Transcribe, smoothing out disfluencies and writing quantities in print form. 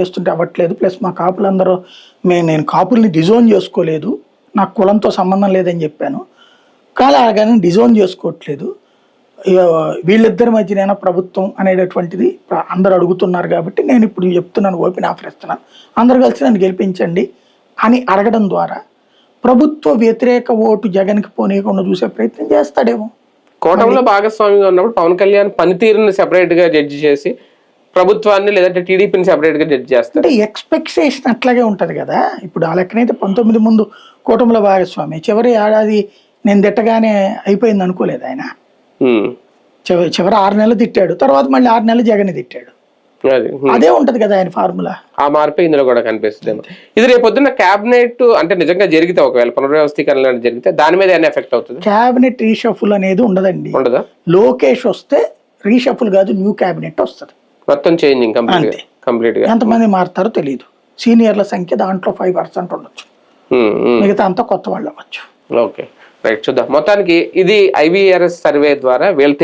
చేస్తుంటే అవ్వట్లేదు. ప్లస్ మా కాపులందరూ నేను కాపుల్ని డిజోన్ చేసుకోలేదు, నాకు కులంతో సంబంధం లేదని చెప్పాను. కానీ అలాగని డిజోన్ చేసుకోవట్లేదు. వీళ్ళిద్దరి మధ్యనైనా ప్రభుత్వం అనేటటువంటిది అందరు అడుగుతున్నారు కాబట్టి నేను ఇప్పుడు చెప్తున్నాను, ఓపెన్ ఆఫర్ ఇస్తున్నాను, అందరు కలిసి నన్ను గెలిపించండి అని అడగడం ద్వారా ప్రభుత్వ వ్యతిరేక ఓటు జగన్కి పోనీయకుండా చూసే ప్రయత్నం చేస్తాడేమో. కూటమిలో భాగస్వామిగా ఉన్నప్పుడు పవన్ కళ్యాణ్ పనితీరుని సెపరేట్ గా జడ్జి చేసి ప్రభుత్వాన్ని లేదంటే టీడీపీని సెపరేట్ గా జడ్జి చేస్తారు. అంటే ఎక్స్పెక్టేషన్ అట్లాగే ఉంటది కదా. ఇప్పుడు ఆ లెక్కనైతే 19 ముందు కూటమిలో భాగస్వామి, చివరి ఏడాది నేను తిట్టగానే అయిపోయింది అనుకోలేదు ఆయన. చివరి 6 నెలలు తిట్టాడు, తర్వాత మళ్ళీ 6 నెలలు జగన్ తిట్టాడు. అదే ఉంటది కదా ఆయన ఫార్ములా. ఆ మార్పే ఇందులో కూడా కనిపిస్తుంది. ఇది రేపొద్దున్న క్యాబినెట్ అంటే నిజంగా జరిగితే, ఒకవేళ పునర్వ్యవస్థీకరణ జరిగితే దాని మీద ఏమైనా ఎఫెక్ట్ అవుతుంది? క్యాబినెట్ రీషఫుల్ అనేది ఉండదండి. ఉండదా? లోకేష్ వస్తే రీషఫుల్ కాదు, న్యూ క్యాబినెట్ వస్తుంది, మొత్తం చేంజింగ్ కంప్లీట్ గా. ఎంతమంది మారుతారో తెలియదు. సీనియర్ల సంఖ్య దాంట్లో 5% ఉండొచ్చు, మిగతా అంతా కొత్త వాళ్ళు అవ్వచ్చు. ఓకే, రైట్, చూద్దాం. మొత్తానికి ఇది IVRS సర్వే ద్వారా వీళ్ళ